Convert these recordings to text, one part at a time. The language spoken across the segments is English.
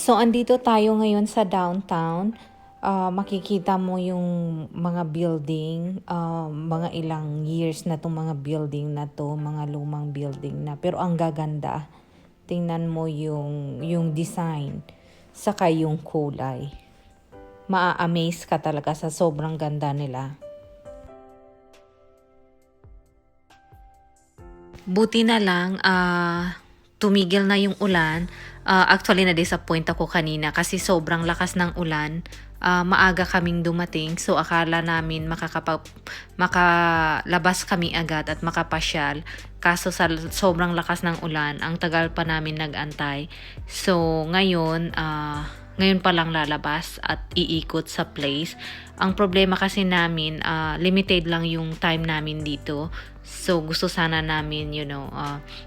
So, andito tayo ngayon sa downtown. Makikita mo yung mga building, mga ilang years na itong mga building na to, mga lumang building na. Pero ang gaganda, tingnan mo yung design, saka yung kulay. Maa-amaze ka talaga sa sobrang ganda nila. Buti na lang, tumigil na yung ulan. Actually, na-disappoint ako kanina kasi sobrang lakas ng ulan. Maaga kaming dumating, so akala namin makalabas kami agad at makapasyal. Kaso sa sobrang lakas ng ulan, ang tagal pa namin nag-antay. So ngayon pa lang lalabas at iikot sa place. Ang problema kasi namin, limited lang yung time namin dito. So gusto sana namin,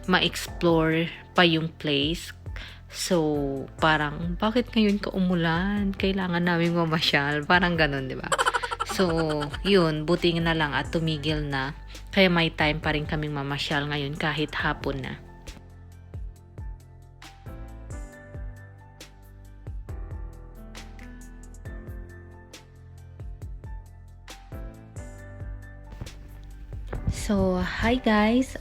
ma-explore pa yung place. So, parang, bakit ngayon ka umulan? Kailangan namin mamasyal. Parang ganun, di ba? So, yun, buti na lang at tumigil na. Kaya may time pa rin kaming mamasyal ngayon kahit hapon na. So, hi guys,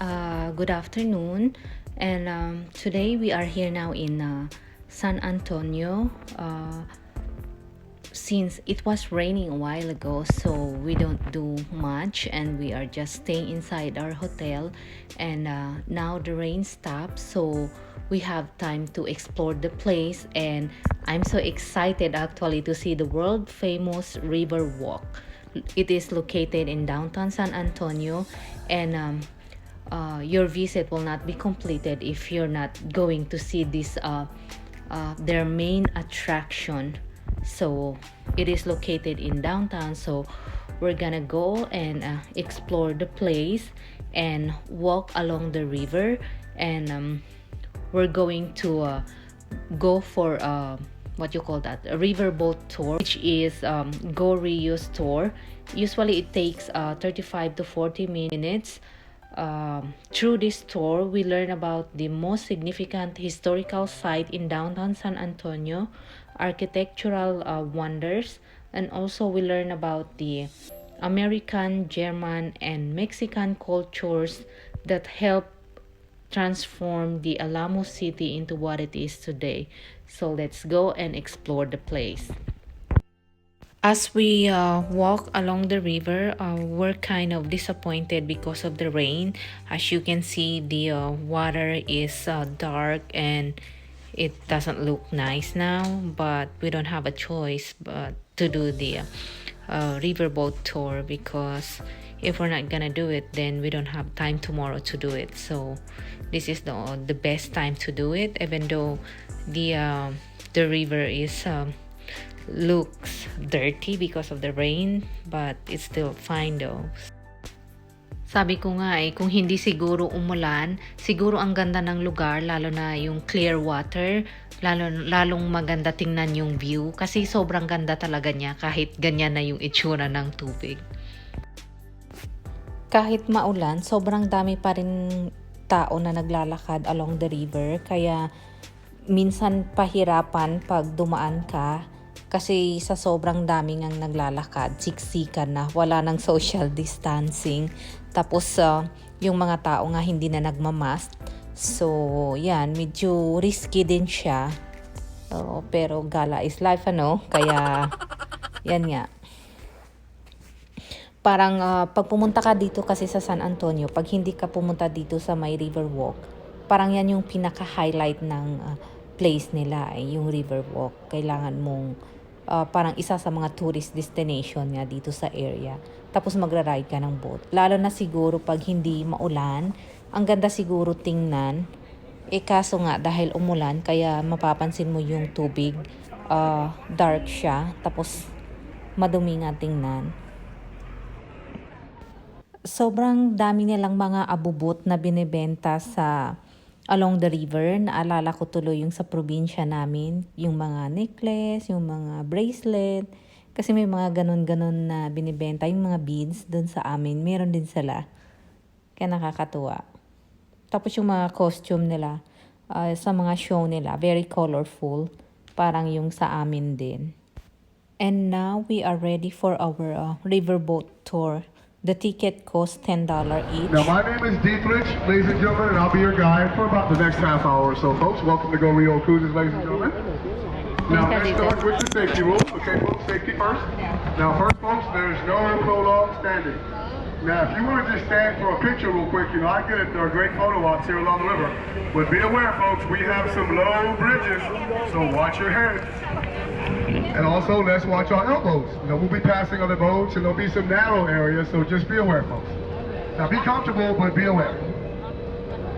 good afternoon. And today we are here now in San Antonio. Since it was raining a while ago, so we don't do much and we are just staying inside our hotel. And now the rain stopped, so we have time to explore the place. And I'm so excited actually to see the world famous river walk. It is located in downtown San Antonio, and your visit will not be completed if you're not going to see this their main attraction. So it is located in downtown, so we're gonna go and explore the place and walk along the river. And we're going to go for what you call that, a riverboat tour, which is go Rios tour. Usually it takes 35 to 40 minutes. Through this tour, we learn about the most significant historical site in downtown San Antonio, architectural wonders, and also we learn about the American, German, and Mexican cultures that help transform the Alamo City into what it is today. So let's go and explore the place. As we walk along the river, we're kind of disappointed because of the rain. As you can see, the water is dark and it doesn't look nice now, but we don't have a choice but to do the riverboat tour, because if we're not gonna do it, then we don't have time tomorrow to do it. So this is the best time to do it, even though the river is looks dirty because of the rain, but it's still fine though. Sabi ko nga kung hindi siguro umulan, siguro ang ganda ng lugar, lalo na yung clear water, lalong maganda tingnan yung view kasi sobrang ganda talaga niya kahit ganyan na yung itsura ng tubig. Kahit maulan, sobrang dami pa rin tao na naglalakad along the river, kaya minsan pahirapan pag dumaan ka kasi sa sobrang dami ngang naglalakad, siksikan na, wala nang social distancing. Tapos yung mga tao nga hindi na nagmamask. So yan, medyo risky din siya. Pero gala is life, kaya yan nga. Parang pag pumunta ka dito kasi sa San Antonio, pag hindi ka pumunta dito sa may Riverwalk, parang yan yung pinaka-highlight ng place nila, yung Riverwalk. Kailangan mong parang isa sa mga tourist destination nga dito sa area. Tapos magra-ride ka ng boat. Lalo na siguro pag hindi maulan, ang ganda siguro tingnan. Kaso nga dahil umulan, kaya mapapansin mo yung tubig, dark siya, tapos madumi nga tingnan. Sobrang dami nilang mga abubot na binibenta sa along the river. Naalala ko tuloy yung sa probinsya namin, yung mga necklace, yung mga bracelet, kasi may mga ganon-ganon na binibenta, yung mga beads doon sa amin, meron din sila. Kaya nakakatuwa. Tapos yung mga costume nila, sa mga show nila, very colorful. parang yung sa amin din. And now we are ready for our riverboat tour. The ticket costs $10 each. Now my name is Dietrich, ladies and gentlemen, and I'll be your guide for about the next half hour or so, folks. Welcome to Go Rio Cruises, ladies and gentlemen. Now let's start with the safety rules. Okay, folks, safety first. Now first, folks, there's no prolonged standing. Now if you want to just stand for a picture real quick, you know, I get it, there are great photo ops here along the river. But be aware, folks, we have some low bridges, so watch your head. And also, let's watch our elbows. You know, we'll be passing other boats, and there'll be some narrow areas, so just be aware, folks. Now be comfortable, but be aware.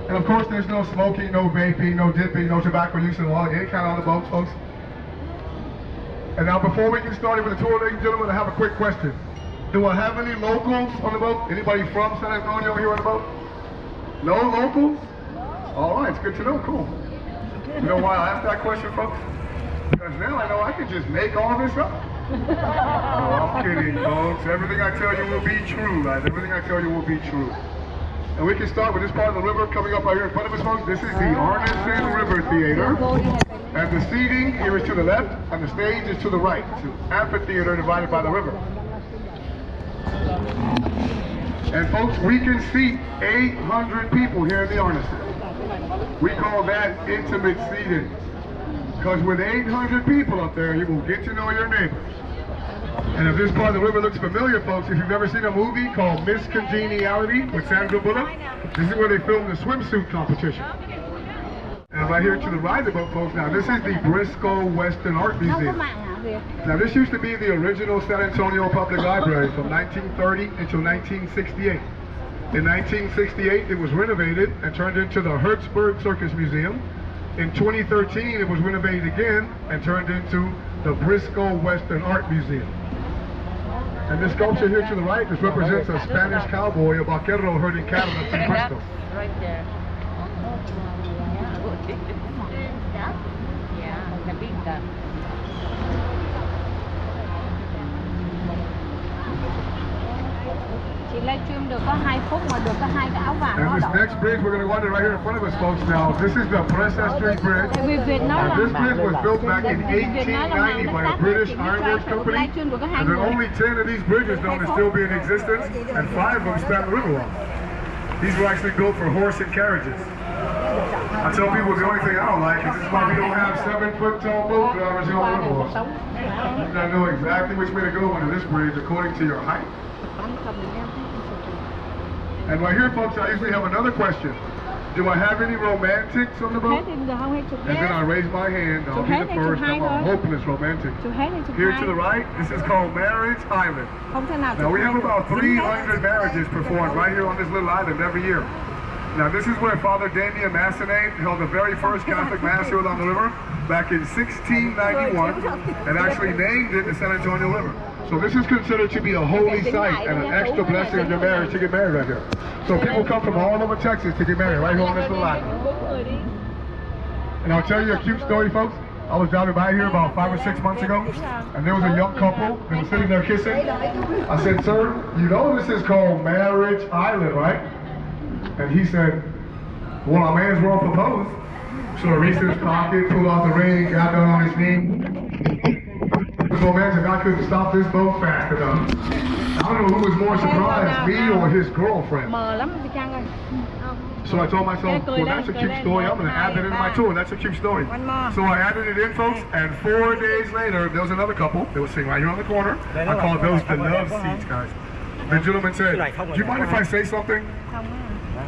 And of course, there's no smoking, no vaping, no dipping, no tobacco use at all, any kind on the boats, folks. And now before we get started with the tour, ladies and gentlemen, I have a quick question. Do I have any locals on the boat? Anybody from San Antonio here on the boat? No locals? All right, it's good to know, cool. You know why I asked that question, folks? Because now I know I can just make all this up. No, I'm kidding, folks. Everything I tell you will be true, guys. Everything I tell you will be true. And we can start with this part of the river coming up right here in front of us, folks. This is the Arnold River Theater. And the seating here is to the left, and the stage is to the right. It's an amphitheater divided by the river. And folks, we can seat 800 people here in the Arnold. We call that intimate seating. Because with 800 people up there, you will get to know your neighbors. And if this part of the river looks familiar, folks, if you've ever seen a movie called Miss Congeniality with Sandra Bullock, this is where they filmed the swimsuit competition. And right here to the right of the boat, folks, now this is the Briscoe Western Art Museum. Now this used to be the original San Antonio Public Library from 1930 until 1968. In 1968, it was renovated and turned into the Hertzberg Circus Museum. In 2013, it was renovated again and turned into the Briscoe Western Art Museum. And this sculpture here to the right, this represents a Spanish cowboy, a vaquero herding cattle up in Briscoe. Right there. Yeah, the big duck. Chị livestream được có 2 phút mà được có 2 cái áo vàng. And this next bridge we're going to go under right here in front of us, folks. Now, this is the Princess Street Bridge. And this bridge was built back in 1890 by a British ironworks company. And there are only 10 of these bridges known to still be in existence, and 5 of them span the river walk. These were actually built for horse and carriages. I tell people the only thing I don't like is this is why we don't have 7-foot tall boat drivers here on the river walk. You gotta know exactly which way to go under this bridge according to your height. And right here, folks, I usually have another question. Do I have any romantics on the boat? And then I raise my hand. I'll be the first. I'm a hopeless romantic. Here to the right, this is called Marriage Island. Now we have about 300 marriages performed right here on this little island every year. Now this is where Father Damien Massenet held the very first Catholic Mass here on the river back in 1691 and actually named it the San Antonio River. So this is considered to be a holy site and an extra blessing of your marriage to get married right here. So people come from all over Texas to get married right here on this little island. And I'll tell you a cute story, folks. I was driving by here about 5 or 6 months ago, and there was a young couple that was sitting there kissing. I said, "Sir, you know this is called Marriage Island, right?" And he said, "Well, I may as well propose." So I reached in his pocket, pulled out the ring, got down on his knee. It was romantic. I couldn't stop this boat fast enough. I don't know who was more surprised, me or his girlfriend. So I told myself, well, that's a cute story. I'm going to add that into my tour. That's a cute story. So I added it in, folks, and 4 days later, there was another couple. They were sitting right here on the corner. I call those the love seats, guys. The gentleman said, "Do you mind if I say something?"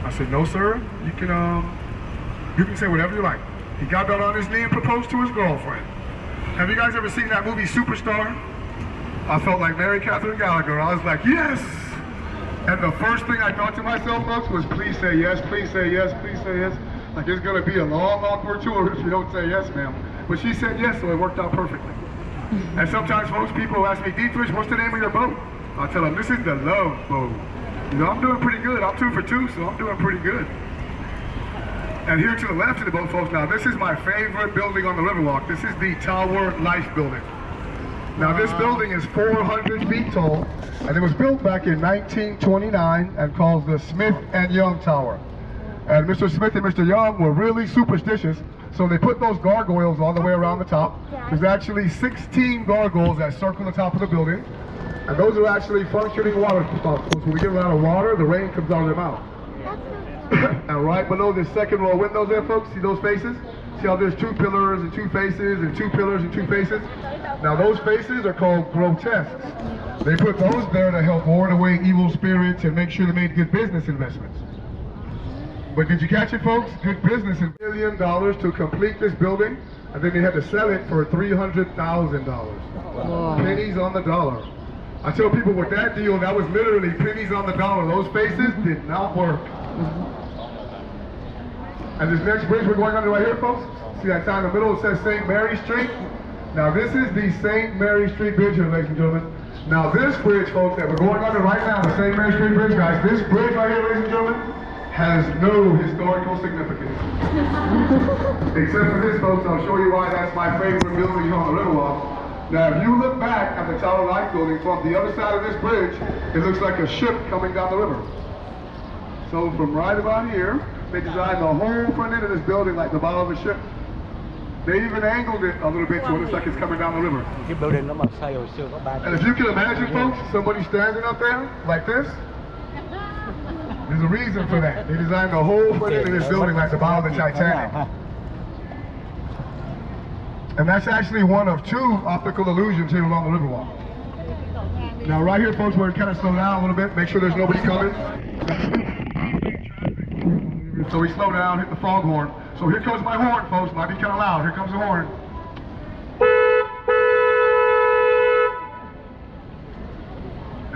I said, "No, sir. You can say whatever you like." He got down on his knee and proposed to his girlfriend. Have you guys ever seen that movie Superstar? I felt like Mary Catherine Gallagher. I was like, yes! And the first thing I thought to myself, folks, was please say yes, please say yes, please say yes. Like it's gonna be a long, awkward tour if you don't say yes, ma'am. But she said yes, so it worked out perfectly. And sometimes, folks, people ask me, "Dietrich, what's the name of your boat?" I tell them, "This is the Love Boat." You know, I'm doing pretty good. I'm 2 for 2, so I'm doing pretty good. And here to the left of the boat, folks, now this is my favorite building on the Riverwalk. This is the Tower Life Building. Now this building is 400 feet tall, and it was built back in 1929 and called the Smith and Young Tower. And Mr. Smith and Mr. Young were really superstitious, so they put those gargoyles all the way around the top. There's actually 16 gargoyles that circle the top of the building, and those are actually functioning water spots. So when we get a lot of water, the rain comes out of their mouth. And right below this second row of windows there, folks, see those faces? See how there's 2 pillars and 2 faces and 2 pillars and 2 faces? Now those faces are called grotesques. They put those there to help ward away evil spirits and make sure they made good business investments. But did you catch it, folks? Good business, $1 million to complete this building, and then they had to sell it for $300,000. Pennies on the dollar. I tell people with that deal, that was literally pennies on the dollar. Those faces did not work. And this next bridge we're going under right here, folks, see that sign in the middle, it says St. Mary Street. Now this is the St. Mary Street Bridge here, ladies and gentlemen. Now this bridge, folks, that we're going under right now, the St. Mary Street Bridge, guys, this bridge right here, ladies and gentlemen, has no historical significance. Except for this, folks, I'll show you why that's my favorite building here on the Riverwalk. Now if you look back at the Tower Light building from the other side of this bridge, it looks like a ship coming down the river. So from right about here, they designed the whole front end of this building like the bow of a ship. They even angled it a little bit so it looks like it's coming down the river. And if you can imagine, folks, somebody standing up there like this, there's a reason for that. They designed the whole front end of this building like the bow of the Titanic. And that's actually one of 2 optical illusions here along the Riverwalk. Now right here, folks, we're kind of slow down a little bit, make sure there's nobody coming. So we slow down, hit the foghorn. So here comes my horn, folks. Might be kind of loud. Here comes the horn.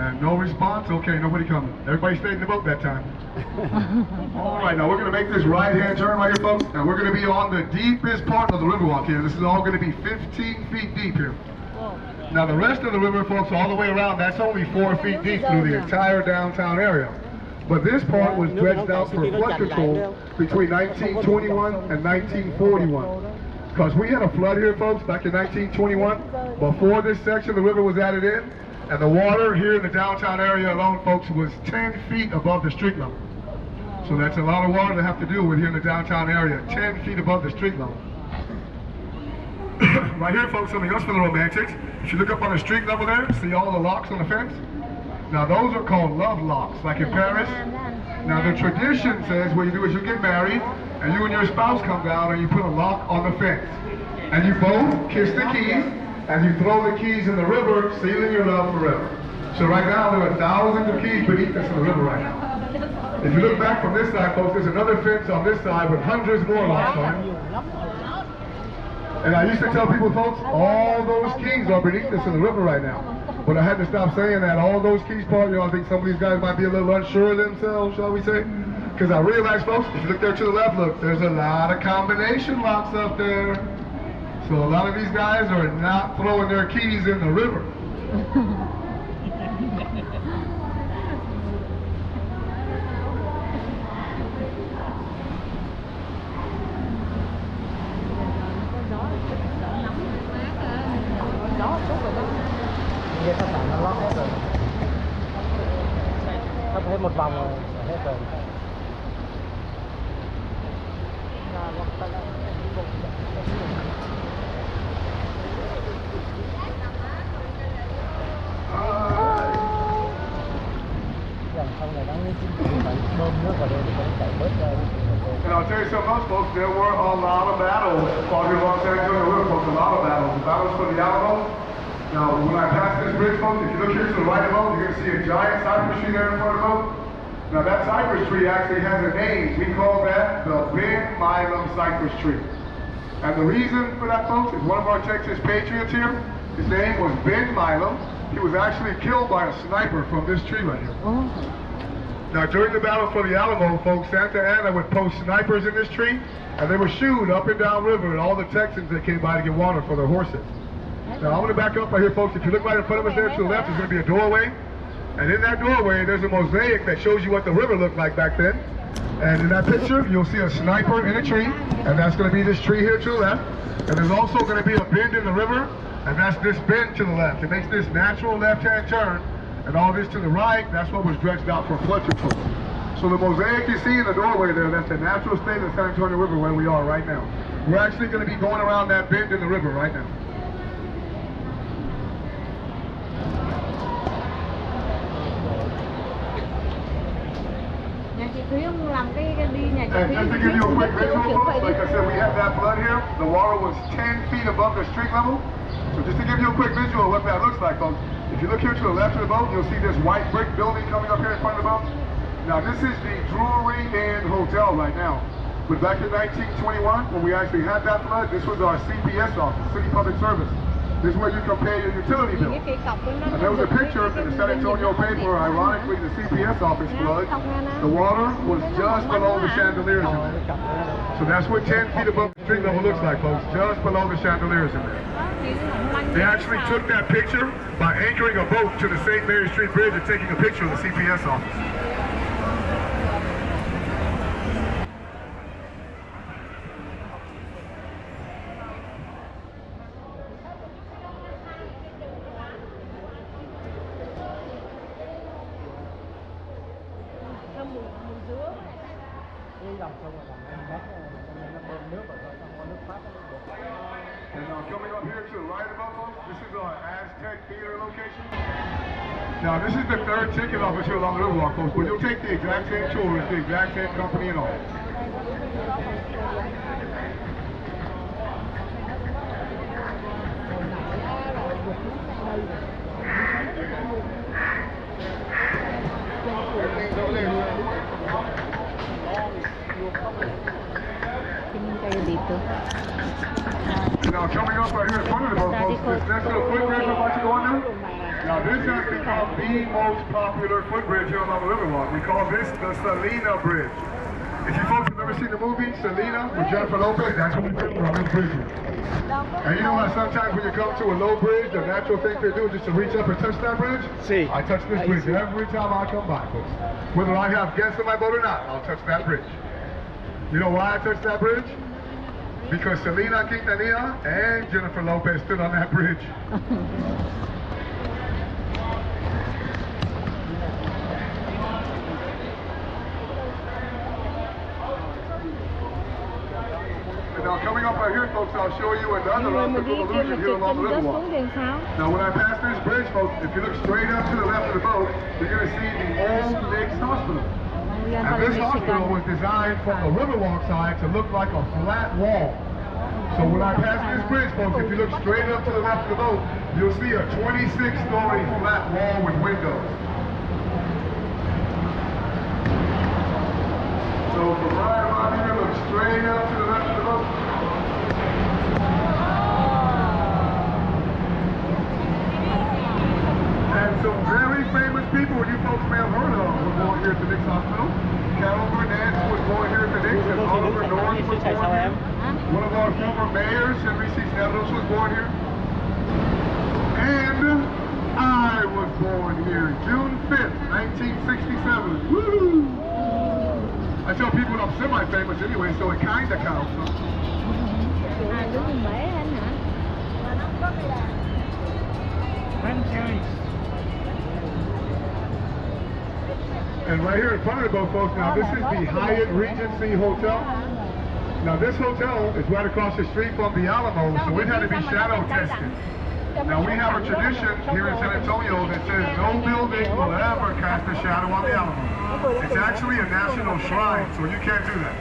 And no response? Okay, nobody coming. Everybody stayed in the boat that time. All right, now we're going to make this right-hand turn right here, folks. And we're going to be on the deepest part of the Riverwalk here. This is all going to be 15 feet deep here. Now the rest of the river, folks, all the way around, that's only 4 feet deep through the entire downtown area. But this part was dredged out for flood control between 1921 and 1941. Because we had a flood here, folks, back in 1921, before this section of the river was added in, and the water here in the downtown area alone, folks, was 10 feet above the street level. So that's a lot of water to have to deal with here in the downtown area, 10 feet above the street level. Right here, folks, something else for the romantics. If you look up on the street level there, see all the locks on the fence? Now those are called love locks, like in Paris. Now the tradition says what you do is you get married, and you and your spouse come down and you put a lock on the fence. And you both kiss the keys, and you throw the keys in the river, sealing your love forever. So right now there are thousands of keys beneath us in the river right now. If you look back from this side, folks, there's another fence on this side with hundreds more locks on it. And I used to tell people, folks, all those keys are beneath us in the river right now. But I had to stop saying that. All those keys part, I think some of these guys might be a little unsure of themselves, shall we say? Because I realized, folks, if you look there to the left, look, there's a lot of combination locks up there. So a lot of these guys are not throwing their keys in the river. Các bạn nó lót hết rồi. Sắp hết một vòng rồi, hết rồi. And I'll tell you something else, folks, there were a lot of battles all along San Antonio River, folks, a lot of battles. The battles for the Alamo. Now, when I pass this bridge, folks, if you look here to the right of the boat, you're going to see a giant cypress tree there in front of the boat. Now, that cypress tree actually has a name. We call that the Ben Milam cypress tree. And the reason for that, folks, is one of our Texas patriots here. His name was Ben Milam. He was actually killed by a sniper from this tree right here. Now, during the battle for the Alamo, folks, Santa Anna would post snipers in this tree, and they would shoot up and down river at all the Texans that came by to get water for their horses. Now, I'm going to back up right here, folks. If you look right in front of us there to the left, there's going to be a doorway. And in that doorway, there's a mosaic that shows you what the river looked like back then. And in that picture, you'll see a sniper in a tree, and that's going to be this tree here to the left. And there's also going to be a bend in the river, and that's this bend to the left. It makes this natural left-hand turn, and all this to the right, that's what was dredged out for flood control. So the mosaic you see in the doorway there, that's the natural state of the San Antonio River where we are right now. We're actually going to be going around that bend in the river right now. Nhà chị Thúy không làm cái đi nhà chị And Thúy. just to give you a quick visual, folks, like I said, we have that flood here. The water was 10 feet above the street level. So just to give you a quick visual of what that looks like, folks, if you look here to the left of the boat, you'll see this white brick building coming up here in front of the boat. Now this is the Drury Inn Hotel right now. But back in 1921, when we actually had that flood, this was our CPS office, City Public Service. This is where you can pay your utility bill. And there was a picture in the San Antonio paper, ironically, the CPS office flood. The water was just below the chandeliers in there. So that's what 10 feet above the street level looks like, folks, just below the chandeliers in there. They actually took that picture by anchoring a boat to the St. Mary Street Bridge and taking a picture of the CPS office. And coming up here to the right of us, this is our Aztec Theater location. Now this is the third ticket office here along the Riverwalk, folks, but you'll take the exact same tour, it's the exact same company and all. Now coming up right here in front of the boat, folks, this next little footbridge I'm about to go on now. Now this has become the most popular footbridge here along the Riverwalk. We call this the Selena Bridge. If you folks have ever seen the movie Selena with Jennifer Lopez, that's what we do on this bridge here. And you know how sometimes when you come to a low bridge, the natural thing to do is just to reach up and touch that bridge? See. I touch this bridge every time I come by, folks. Whether I have guests on my boat or not, I'll touch that bridge. You know why I touch that bridge? Because Selena Quintanilla and Jennifer Lopez stood on that bridge. And now coming up right here, folks, I'll show you another optical illusion here along the Riverwalk. Now when I pass this bridge, folks, if you look straight up to the left of the boat, you're going to see the old Nick's Hospital. And this hospital was designed from the Riverwalk side to look like a flat wall. So when I pass this bridge, folks, if you look straight up to the left of the boat, you'll see a 26-story flat wall with windows. So from right about here, look straight up to the left of the boat. And some very famous people you folks may have heard of were born here at the Nick's Hospital. Carol Burnett was born here at the Nick's, and Oliver North was born here. One of our former mayors, Henry C. Nettles, was born here. And I was born here June 5th, 1967. Woo! I tell people I'm semi-famous anyway, so it kind of counts. So. And right here in front of the boat, folks, now this is the Hyatt Regency Hotel. Now this hotel is right across the street from the Alamo, so it had to be shadow tested. Now we have a tradition here in San Antonio that says no building will ever cast a shadow on the Alamo. It's actually a national shrine, so you can't do that.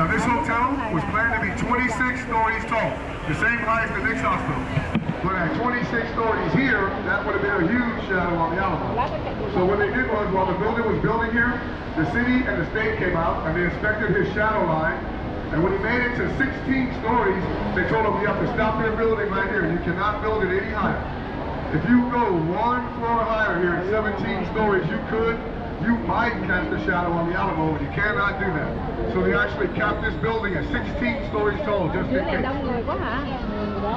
Now this hotel was planned to be 26 stories tall, the same height as the Nick's Hospital. But at 26 stories here, that would have been a huge shadow on the Alamo. So what they did was, while the building was building here, the city and the state came out and they inspected his shadow line. And when he made it to 16 stories, they told him, you have to stop your building right here. You cannot build it any higher. If you go one floor higher here at 17 stories, you might cast a shadow on the Alamo, but you cannot do that. So they actually capped this building at 16 stories tall, just in case. Đó,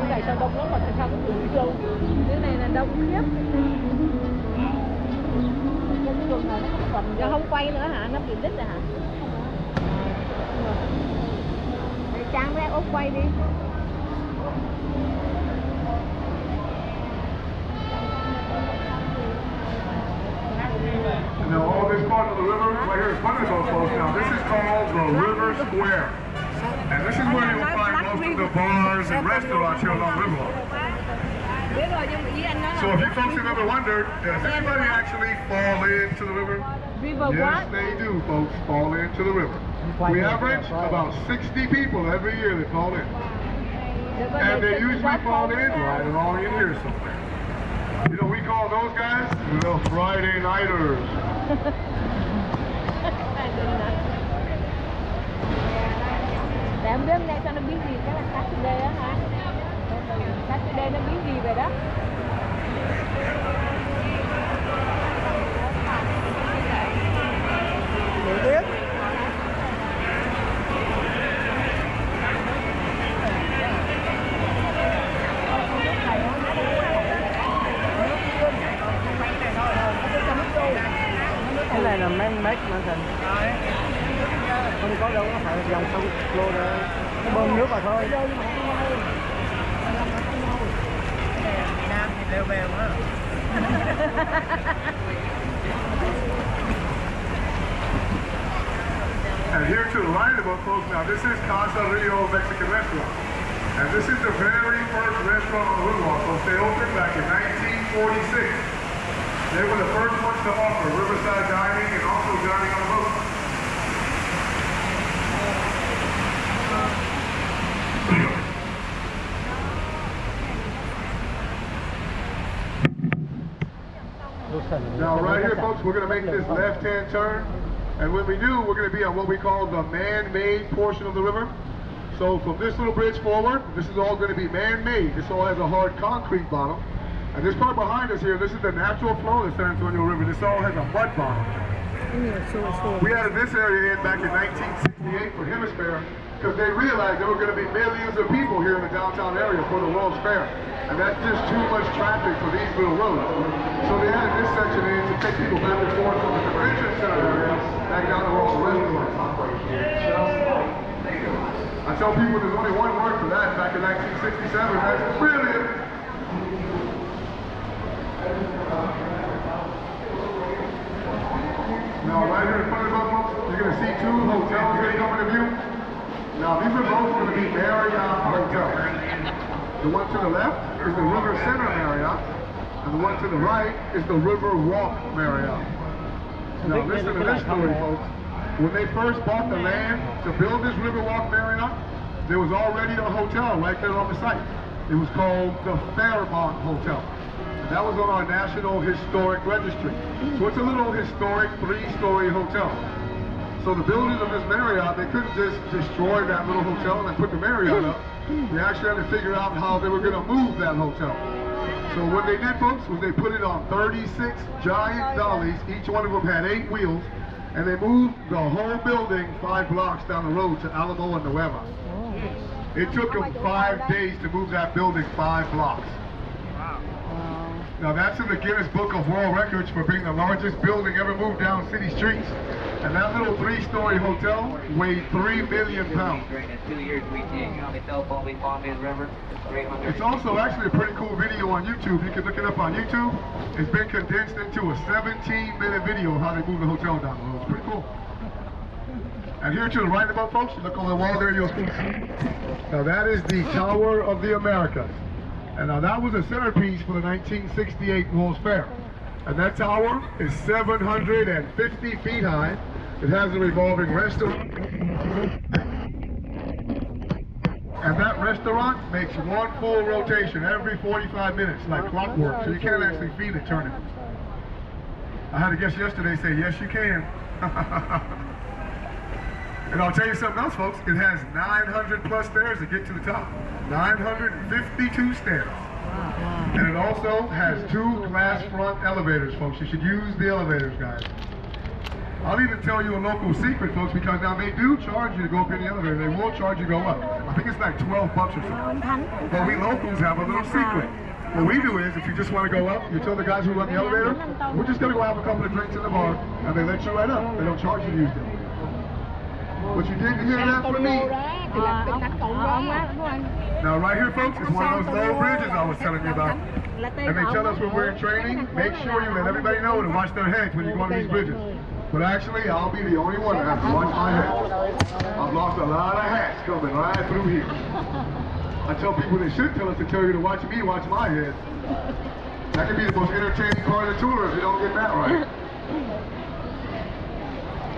tại sao đông lắm mà tại sao có bụi trơn? Cái này là đông nhất. Cái tuần này nó còn giờ không quay nữa hả? Nó bị đít rồi hả? Trang với Út quay đi. Now all this part of the river right here in front of those folks. Now this is called the River Square. And this is where you'll find most of the bars and restaurants here along Riverboat. So if you folks have ever wondered, does anybody actually fall into the river? Yes, they do, folks, fall into the river. We average about 60 people every year that fall in. And they usually fall in right along in here somewhere. You know, we call those guys the Friday Nighters. Để em biết hôm nay sao nó biết gì, chắc là Saturday á hả? Saturday nó biết gì vậy đó? Được biết. Cái này là man made mà thành không có đâu, nó phải dòng sông lô để bơm nước vào thôi. Nam thì leo bèo á. And here to the right of us, folks, now this is Casa Rio Mexican restaurant. And this is the very first restaurant on Riverboat. So they opened back in 1946. They were the first ones to offer riverside dining and also dining on the boat. Now right here, folks, we're going to make this left-hand turn. And when we do, we're going to be on what we call the man-made portion of the river. So from this little bridge forward, this is all going to be man-made. This all has a hard concrete bottom. And this part behind us here, this is the natural flow of the San Antonio River. This all has a mud bottom. We added this area in back in 1968 for Hemisphere because they realized there were going to be millions of people here in the downtown area for the World's Fair. And that's just too much traffic for these little roads. So they added this section in to take people back and forth from the convention center area back down to where all the restaurants operate. I tell people there's only one word for that back in 1967, that's brilliant. Now right here in front of us, folks, you're going to see two hotels here coming to view. Now these are both going to be Marriott hotels. The one to the left is the River Center Marriott, and the one to the right is the River Walk Marriott. Now listen to this story, folks. When they first bought the land to build this Riverwalk Marriott, there was already a hotel right there on the site. It was called the Fairmont Hotel. And that was on our National Historic Registry. So it's a little historic 3-story hotel. So the builders of this Marriott, they couldn't just destroy that little hotel and then put the Marriott up. They actually had to figure out how they were going to move that hotel. So what they did, folks, was they put it on 36 giant dollies. Each one of them had 8 wheels. And they moved the whole building 5 blocks down the road to Alamo and Nueva. It took them 5 days to move that building 5 blocks. Now that's in the Guinness Book of World Records for being the largest building ever moved down city streets. And that little 3-story hotel weighed 3 million pounds. During the 2 years we did, on the telephone we found in River. It's also actually a pretty cool video on YouTube. You can look it up on YouTube. It's been condensed into a 17-minute video of how they moved the hotel down the road. It's pretty cool. And here to the right about, folks, you look on the wall there, you'll see. Now that is the Tower of the Americas. And now that was a centerpiece for the 1968 World's Fair. And that tower is 750 feet high. It has a revolving restaurant. And that restaurant makes one full rotation every 45 minutes, like clockwork. So you can't actually feed it turning. I had a guest yesterday say, yes, you can. And I'll tell you something else, folks. It has 900 plus stairs to get to the top. 952 stairs. And it also has 2 glass front elevators, folks. You should use the elevators, guys. I'll even tell you a local secret, folks, because now they do charge you to go up in the elevator. They will charge you to go up. I think it's like 12 bucks or something. But we locals have a little secret. What we do is, if you just want to go up, you tell the guys who run the elevator, we're just going to go have a couple of drinks in the bar, and they let you right up. They don't charge you to use them. But you didn't hear that from me. Now right here, folks, is one of those low bridges I was telling you about. And they tell us when we're in training, make sure you let everybody know to watch their heads when you go on these bridges. But actually, I'll be the only one that has to watch my hat. I've lost a lot of hats coming right through here. I tell people they should tell us to tell you to watch me watch my head. That could be the most entertaining part of the tour if you don't get that right.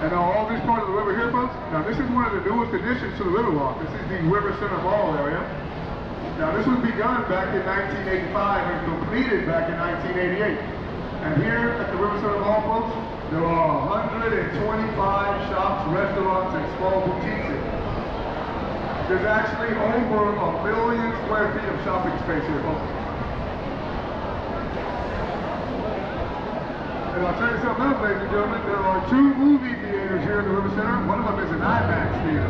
And now all this part of the river here, folks, now this is one of the newest additions to the Riverwalk. This is the Riverside Mall area. Now this was begun back in 1985 and completed back in 1988. And here at the Riverside Mall, folks, there are 125 shops, restaurants, and small boutiques here. There's actually over 1 million square feet of shopping space here, folks. And I'll tell you something else, ladies and gentlemen, there are 2 movie theaters here in the River Center. One of them is an IMAX theater.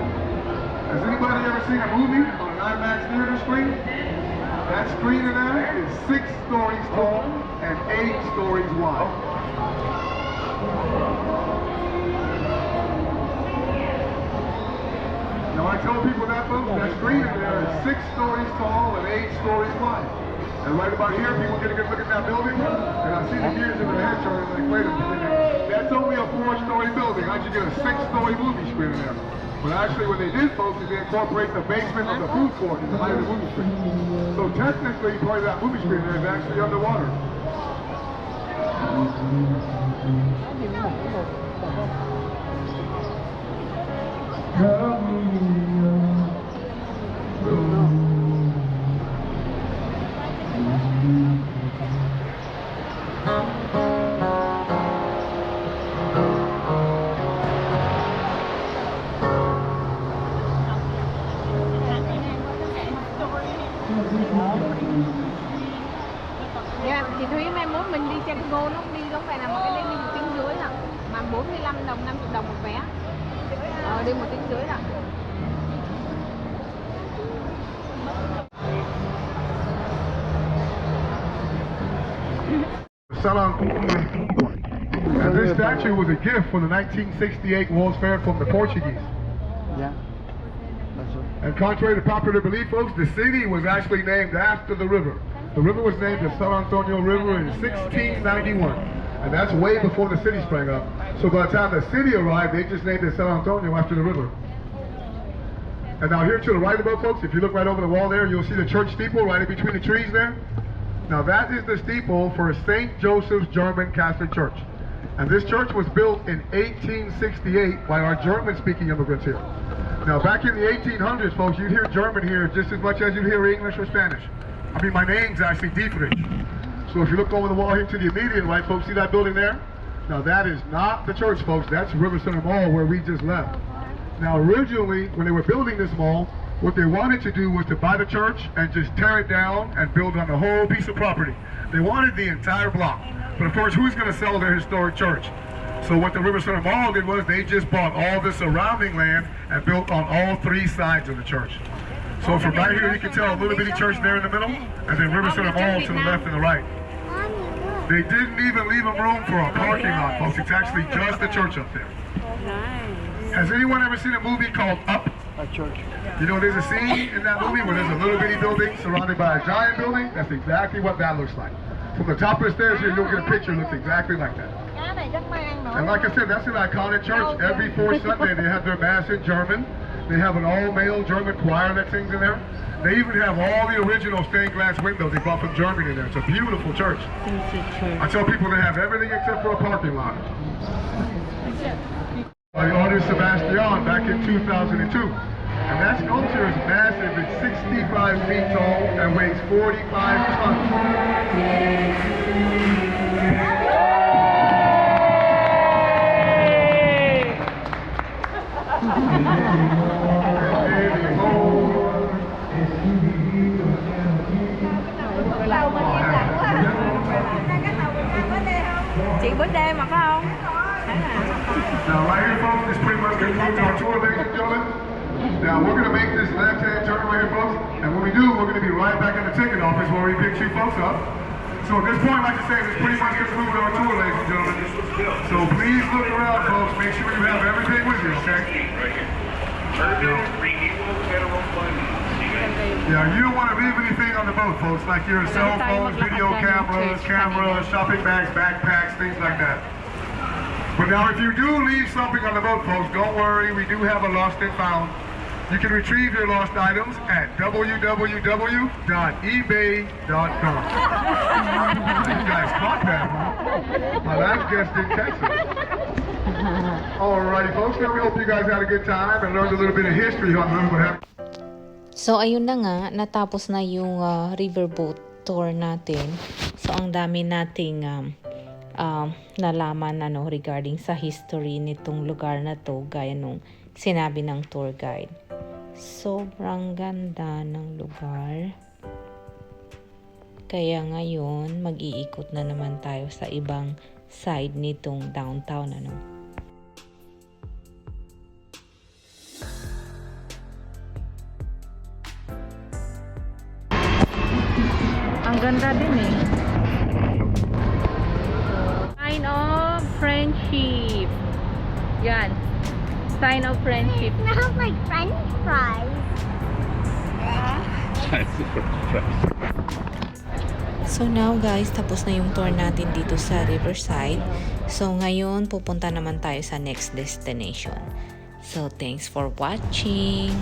Has anybody ever seen a movie on an IMAX theater screen? That screen in there is 6 stories tall and 8 stories wide. Now I tell people that, folks, that screen in there is 6 stories tall and 8 stories wide. And right about here, people get a good look at that building, and I see the gears in their head turning like, wait a minute, that's only a 4-story building. How'd you get a 6-story movie screen in there? But actually what they did, folks, is they incorporate the basement of the food court in the height of the movie screen. So technically, part of that movie screen there is actually underwater. Dạ, chị Thúy mai mốt mình đi Chango nó không đi giống vậy nào mà cái đây đi 1 tiếng rưỡi à. Mà 45 đồng, 50 đồng một vé. Đi 1 tiếng rưỡi à. And this statue was a gift for the 1968 World's Fair from the Portuguese. Yeah. That's right. And contrary to popular belief, folks, the city was actually named after the river. The river was named the San Antonio River in 1691. And that's way before the city sprang up. So by the time the city arrived, they just named it San Antonio after the river. And now here to the right about, folks, if you look right over the wall there, you'll see the church steeple right in between the trees there. Now that is the steeple for St. Joseph's German Catholic Church. And this church was built in 1868 by our German-speaking immigrants here. Now back in the 1800s, folks, you'd hear German here just as much as you'd hear English or Spanish. I mean, my name's actually Dietrich. So if you look over the wall here to the immediate right, folks, see that building there? Now that is not the church, folks. That's Riverside Mall where we just left. Now originally, when they were building this mall, what they wanted to do was to buy the church and just tear it down and build on the whole piece of property. They wanted the entire block. But of course, who's going to sell their historic church? So what the Riverside Mall did was they just bought all the surrounding land and built on all 3 sides of the church. So from right here, you can tell a little bitty church there in the middle, and then Riverside Mall to the left and the right. They didn't even leave them room for a parking lot, folks. It's actually just the church up there. Nice. Has anyone ever seen a movie called Up? A church. You know, there's a scene in that movie where there's a little bitty building surrounded by a giant building. That's exactly what that looks like. From the top of the stairs here, you'll get a picture that looks exactly like that. And like I said, that's an iconic church. Every 4th Sunday, they have their mass in German. They have an all-male German choir that sings in there. They even have all the original stained glass windows they brought from Germany in there. It's a beautiful church. I tell people they have everything except for a parking lot. By the artist Sebastian back in 2002. And that sculpture is massive. It's 65 feet tall and weighs 45 tons. Chị birthday mà phải không? Now right here, folks, this pretty much concludes our tour, ladies and gentlemen. Now we're going to make this left-hand turn right here, folks, and when we do, we're going to be right back in the ticket office where we pick you folks up. So at this point, like I say, this pretty much concludes our tour, ladies and gentlemen. So please look around, folks. Make sure you have everything with you, okay? Yeah, you don't want to leave anything on the boat, folks, like your cell phones, video cameras, shopping bags, backpacks, things like that. But now if you do leave something on the boat, folks, don't worry. We do have a lost and found. You can retrieve your lost items at www.ebay.com. You guys caught that, huh? My last guest did Texas. Alrighty, folks. Now we hope you guys had a good time and learned a little bit of history on what happened. So ayun na nga, natapos na yung riverboat tour natin. So ang dami nating nalaman regarding sa history nitong lugar na to, gaya nung sinabi ng tour guide. Sobrang ganda ng lugar. Kaya ngayon, mag-iikot na naman tayo sa ibang side nitong downtown, Ang ganda din eh. Sign of friendship. Yan. Sign of friendship. It smells like French fries. So now guys, tapos na yung tour natin dito sa Riverside. So ngayon, pupunta naman tayo sa next destination. So thanks for watching.